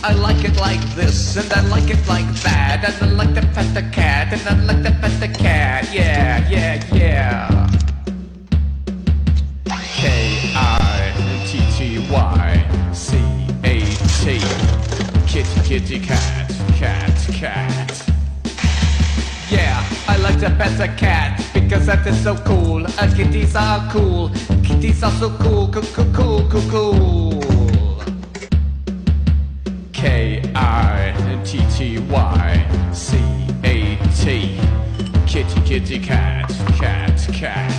I like it like this, and I like it like that, and I like to pet the cat, and I like to pet the cat. Yeah, yeah, yeah. Kitty, kitty, kitty, cat, cat, cat. Yeah, I like to pet a cat because that is so cool. Kitties are cool. Kitties are so cool, cool, cool, cool, cool, cool. Kitty, kitty, cat, cat, cat.